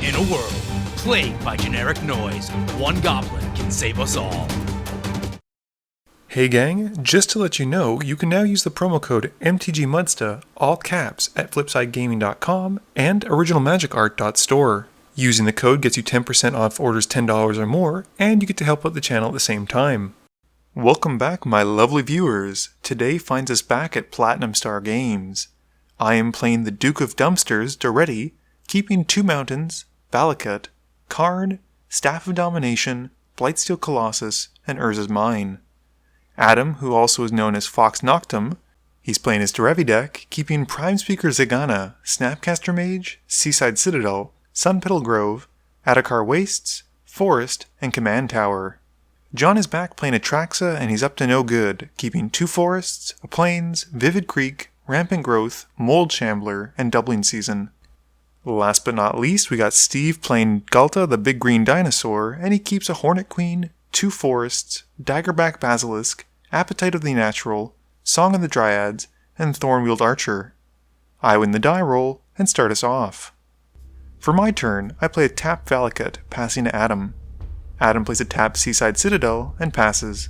In a world plagued by generic noise, one goblin can save us all. Hey gang, just to let you know, you can now use the promo code MTGMudsta, all caps, at flipsidegaming.com and originalmagicart.store. Using the code gets you 10% off orders $10 or more, and you get to help out the channel at the same time. Welcome back, my lovely viewers. Today finds us back at Platinum Star Games. I am playing the Duke of Dumpsters, Daretti, keeping 2 mountains, Balakut, Karn, Staff of Domination, Blightsteel Colossus, and Urza's Mine. Adam, who also is known as Fox Noctum, he's playing his Derevi deck, keeping Prime Speaker Zigana, Snapcaster Mage, Seaside Citadel, Sunpetal Grove, Atakar Wastes, Forest, and Command Tower. John is back playing Atraxa and he's up to no good, keeping 2 forests, a plains, Vivid Creek, Rampant Growth, Mold Shambler, and Doubling Season. Last but not least, we got Steve playing Ghalta the Big Green Dinosaur, and he keeps a Hornet Queen, 2 forests, Daggerback Basilisk, Appetite of the Natural, Song of the Dryads, and Thornwheeled Archer. I win the die roll and start us off. For my turn, I play a tap Balakut, passing to Adam. Adam plays a tap Seaside Citadel and passes.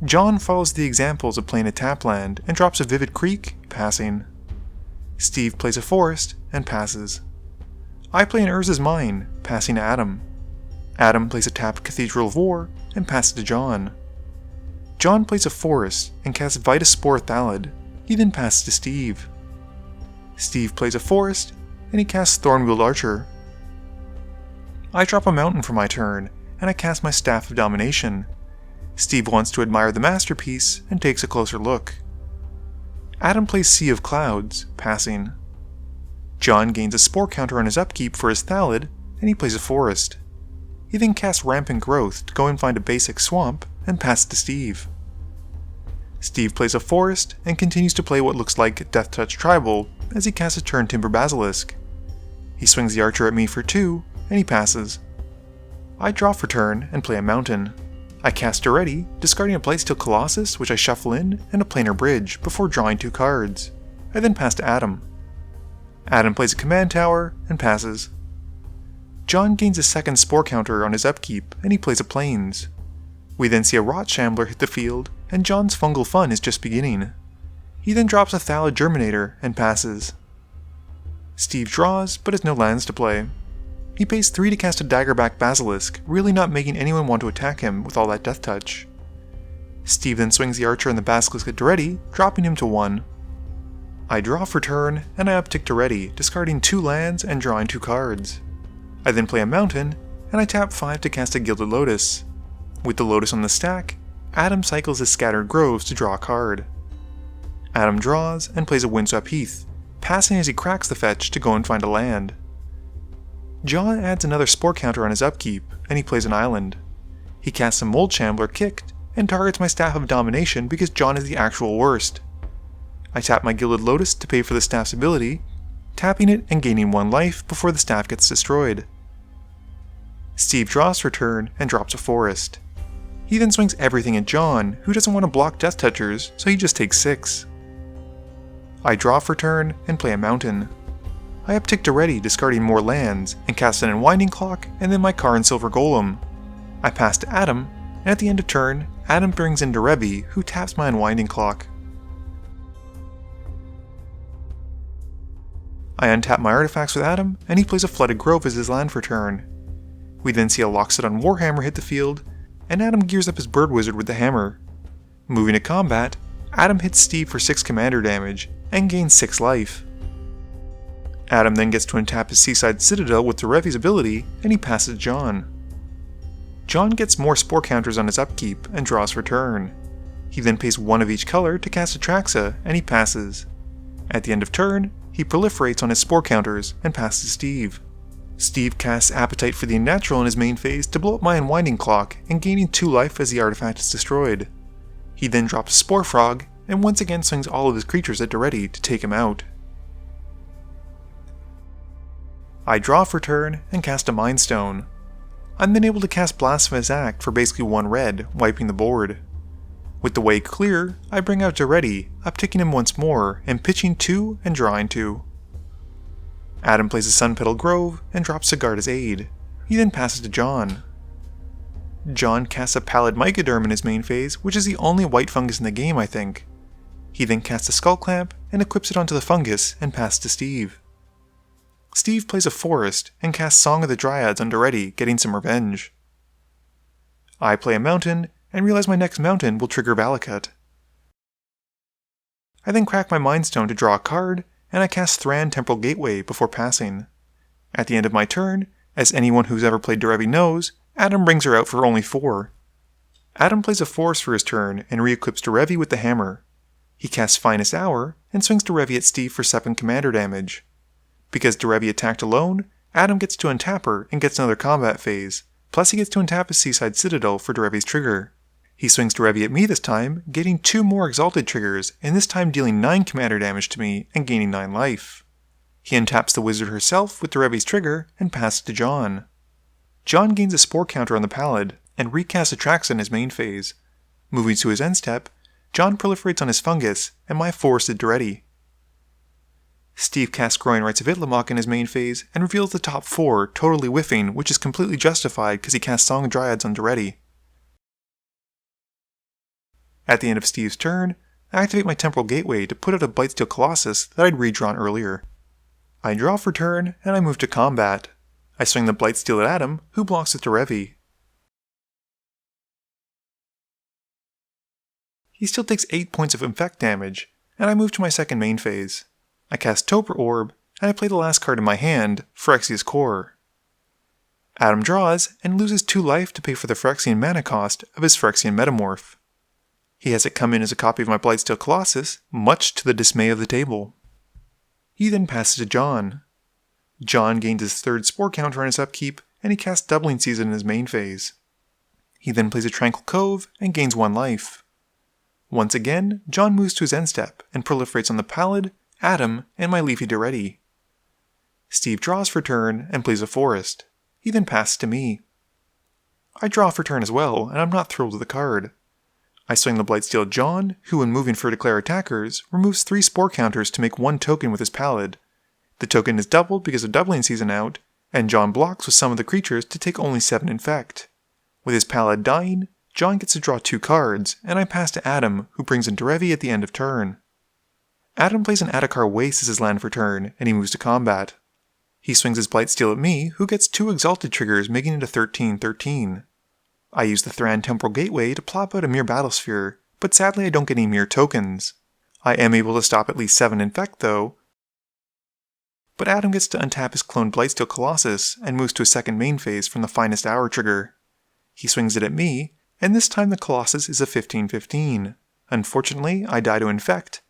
John follows the examples of playing a tap land and drops a Vivid Creek, passing. Steve plays a forest and passes. I play an Urza's Mine, passing to Adam. Adam plays a tapped Cathedral of War and passes to John. John plays a forest and casts Vitaspore Thalid. He then passes to Steve. Steve plays a forest and he casts Thornwheeled Archer. I drop a mountain for my turn and I cast my Staff of Domination. Steve wants to admire the masterpiece and takes a closer look. Adam plays Sea of Clouds, passing. John gains a spore counter on his upkeep for his Thalid and he plays a forest. He then casts Rampant Growth to go and find a basic swamp and passes to Steve. Steve plays a forest and continues to play what looks like Death Touch Tribal as he casts a Turn Timber Basilisk. He swings the archer at me for 2 and he passes. I draw for turn and play a mountain. I cast Daretti, discarding a Blightsteel Colossus which I shuffle in and a Planar Bridge before drawing 2 cards. I then pass to Adam. Adam plays a Command Tower and passes. John gains a second spore counter on his upkeep and he plays a Plains. We then see a Rot Shambler hit the field and John's fungal fun is just beginning. He then drops a Thalid Germinator and passes. Steve draws but has no lands to play. He pays 3 to cast a Daggerback Basilisk, really not making anyone want to attack him with all that Death Touch. Steve then swings the archer and the Basilisk at Daretti, dropping him to 1. I draw for turn and I uptick Daretti, discarding 2 lands and drawing 2 cards. I then play a mountain, and I tap 5 to cast a Gilded Lotus. With the Lotus on the stack, Adam cycles his Scattered Groves to draw a card. Adam draws and plays a Windswept Heath, passing as he cracks the fetch to go and find a land. John adds another spore counter on his upkeep, and he plays an island. He casts a Mold Shambler kicked, and targets my Staff of Domination because John is the actual worst. I tap my Gilded Lotus to pay for the staff's ability, tapping it and gaining 1 life before the staff gets destroyed. Steve draws for turn and drops a forest. He then swings everything at John, who doesn't want to block Death Touchers, so he just takes 6. I draw for turn and play a mountain. I uptick Daretti, discarding more lands, and cast an Unwinding Clock and then my Karn Silver Golem. I pass to Adam, and at the end of turn, Adam brings in Derevi, who taps my Unwinding Clock. I untap my artifacts with Adam, and he plays a Flooded Grove as his land for turn. We then see a Loxodon Warhammer hit the field, and Adam gears up his Bird Wizard with the hammer. Moving to combat, Adam hits Steve for 6 commander damage, and gains 6 life. Adam then gets to untap his Seaside Citadel with Derevi's ability, and he passes John. John gets more spore counters on his upkeep, and draws for turn. He then pays 1 of each color to cast Atraxa, and he passes. At the end of turn, he proliferates on his spore counters and passes Steve. Steve casts Appetite for the Unnatural in his main phase to blow up my Unwinding Clock and gaining 2 life as the artifact is destroyed. He then drops Spore Frog and once again swings all of his creatures at Daretti to take him out. I draw for turn and cast a Mind Stone. I'm then able to cast Blasphemous Act for basically 1 red, wiping the board. With the way clear, I bring out Daretti, upticking him once more, and pitching 2 and drawing 2. Adam plays a Sunpetal Grove and drops Ghalta's aid. He then passes to John. John casts a Pallid Mycoderm in his main phase, which is the only white fungus in the game, I think. He then casts a Skull Clamp and equips it onto the fungus and passes to Steve. Steve plays a Forest and casts Song of the Dryads on Daretti, getting some revenge. I play a Mountain and realize my next Mountain will trigger Valakut. I then crack my Mind Stone to draw a card, and I cast Thran Temporal Gateway before passing. At the end of my turn, as anyone who's ever played Derevi knows, Adam brings her out for only 4. Adam plays a Forest for his turn and re-equips Derevi with the hammer. He casts Finest Hour and swings Derevi at Steve for 7 commander damage. Because Derevi attacked alone, Adam gets to untap her and gets another combat phase, plus he gets to untap his Seaside Citadel for Derevi's trigger. He swings Derevi at me this time, getting 2 more Exalted triggers, and this time dealing 9 commander damage to me and gaining 9 life. He untaps the Wizard herself with Derevi's trigger and passes to John. John gains a Spore counter on the Pallid and recasts Atraxa in his main phase. Moving to his end step, John proliferates on his fungus and my forested Daretti. Steve casts Growing Rites of Itlimoc in his main phase and reveals the top 4, totally whiffing, which is completely justified because he casts Song of Dryads on Daretti. At the end of Steve's turn, I activate my Temporal Gateway to put out a Blightsteel Colossus that I'd redrawn earlier. I draw for turn, and I move to combat. I swing the Blightsteel at Adam, who blocks with Derevi. He still takes 8 points of Infect damage, and I move to my second main phase. I cast Toper Orb, and I play the last card in my hand, Phyrexia's Core. Adam draws, and loses 2 life to pay for the Phyrexian mana cost of his Phyrexian Metamorph. He has it come in as a copy of my Blightsteel Colossus, much to the dismay of the table. He then passes to John. John gains his 3rd Spore counter on his upkeep, and he casts Doubling Season in his main phase. He then plays a Tranquil Cove and gains 1 life. Once again, John moves to his end step and proliferates on the Pallid, Adam, and my Leafy Daretti. Steve draws for turn and plays a Forest. He then passes to me. I draw for turn as well, and I'm not thrilled with the card. I swing the Blightsteel at John, who when moving for declare attackers, removes 3 Spore counters to make 1 token with his Pallid. The token is doubled because of Doubling Season out, and John blocks with some of the creatures to take only 7 Infect. With his Pallid dying, John gets to draw 2 cards, and I pass to Adam, who brings in Derevi at the end of turn. Adam plays an Adakar Waste as his land for turn, and he moves to combat. He swings his Blightsteel at me, who gets 2 Exalted triggers, making it a 13/13. I use the Thran Temporal Gateway to plop out a Mere Battlesphere, but sadly I don't get any Mere tokens. I am able to stop at least 7 Infect though, but Adam gets to untap his cloned Blightsteel Colossus and moves to a second main phase from the Finest Hour trigger. He swings it at me, and this time the Colossus is a 15/15. Unfortunately, I die to Infect.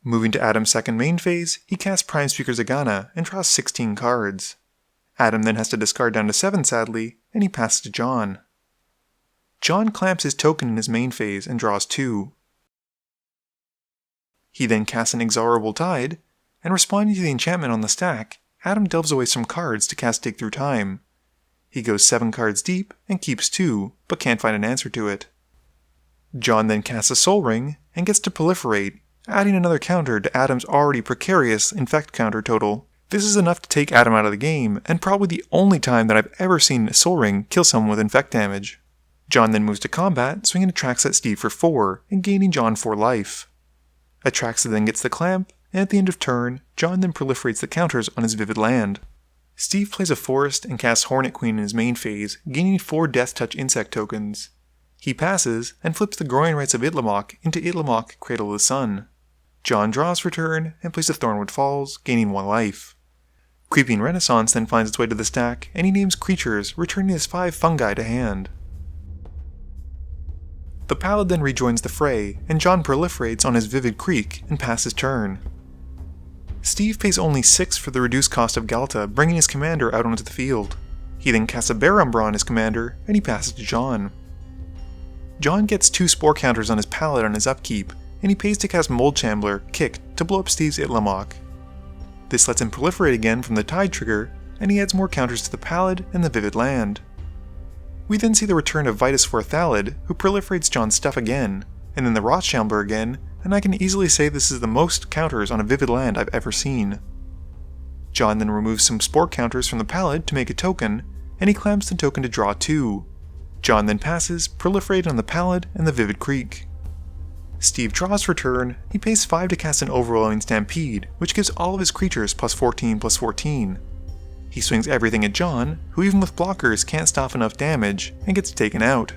Moving to Adam's second main phase, he casts Prime Speaker Zagana and draws 16 cards. Adam then has to discard down to 7 sadly, and he passes to John. John clamps his token in his main phase and draws 2. He then casts an Inexorable Tide, and responding to the enchantment on the stack, Adam delves away some cards to cast Dig Through Time. He goes 7 cards deep and keeps 2, but can't find an answer to it. John then casts a Soul Ring and gets to proliferate, adding another counter to Adam's already precarious Infect counter total. This is enough to take Adam out of the game, and probably the only time that I've ever seen a Soul Ring kill someone with Infect damage. John then moves to combat, swinging Atraxa at Steve for 4, and gaining John 4 life. Atraxa then gets the Clamp, and at the end of turn, John then proliferates the counters on his Vivid Land. Steve plays a Forest and casts Hornet Queen in his main phase, gaining 4 Death Touch insect tokens. He passes, and flips the Growing Rites of Itlimoc into Itlimoc Cradle of the Sun. John draws for turn, and plays a Thornwood Falls, gaining 1 life. Creeping Renaissance then finds its way to the stack, and he names creatures, returning his 5 fungi to hand. The Pallid then rejoins the fray, and John proliferates on his Vivid Creek and passes turn. Steve pays only 6 for the reduced cost of Ghalta, bringing his commander out onto the field. He then casts a Bear Umbra on his commander, and he passes to John. John gets 2 Spore counters on his Pallid on his upkeep, and he pays to cast Mold Shambler, Kick, to blow up Steve's Itlimoc. This lets him proliferate again from the Tide trigger, and he adds more counters to the Pallid and the Vivid Land. We then see the return of Vitus Forthalid, who proliferates John's stuff again, and then the Rothschambler again, and I can easily say this is the most counters on a Vivid Land I've ever seen. John then removes some spore counters from the pallet to make a token, and he clamps the token to draw 2. John then passes, proliferating on the pallet and the Vivid Creek. Steve draws for turn. He pays 5 to cast an Overwhelming Stampede, which gives all of his creatures plus 14/14. He swings everything at John, who even with blockers can't stop enough damage, and gets taken out.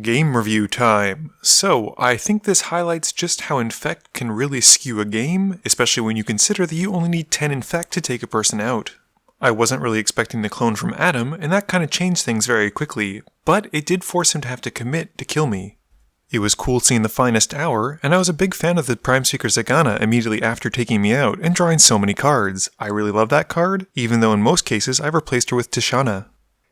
Game review time. So, I think this highlights just how Infect can really skew a game, especially when you consider that you only need 10 Infect to take a person out. I wasn't really expecting the clone from Adam, and that kinda changed things very quickly, but it did force him to have to commit to kill me. It was cool seeing the Finest Hour, and I was a big fan of the Prime Seeker Zagana immediately after taking me out and drawing so many cards. I really love that card, even though in most cases I've replaced her with Tishana.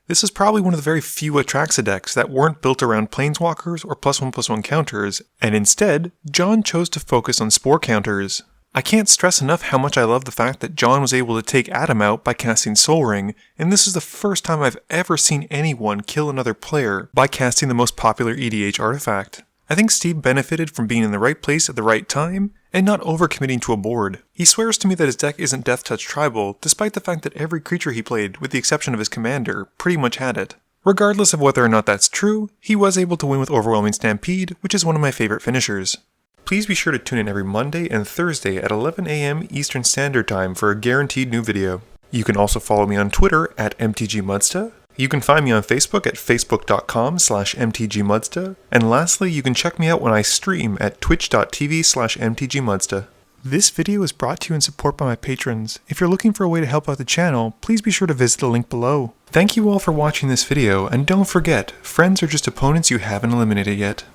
This is probably one of the very few Atraxa decks that weren't built around Planeswalkers or +1/+1 counters, and instead, John chose to focus on Spore counters. I can't stress enough how much I love the fact that John was able to take Adam out by casting Soul Ring, and this is the first time I've ever seen anyone kill another player by casting the most popular EDH artifact. I think Steve benefited from being in the right place at the right time, and not overcommitting to a board. He swears to me that his deck isn't Death Touch Tribal, despite the fact that every creature he played, with the exception of his commander, pretty much had it. Regardless of whether or not that's true, he was able to win with Overwhelming Stampede, which is one of my favorite finishers. Please be sure to tune in every Monday and Thursday at 11 AM Eastern Standard Time for a guaranteed new video. You can also follow me on Twitter at MTGMudsta. You can find me on Facebook at facebook.com/mtgmudsta, and lastly, you can check me out when I stream at twitch.tv/mtgmudsta. This video is brought to you in support by my patrons. If you're looking for a way to help out the channel, please be sure to visit the link below. Thank you all for watching this video, and don't forget, friends are just opponents you haven't eliminated yet.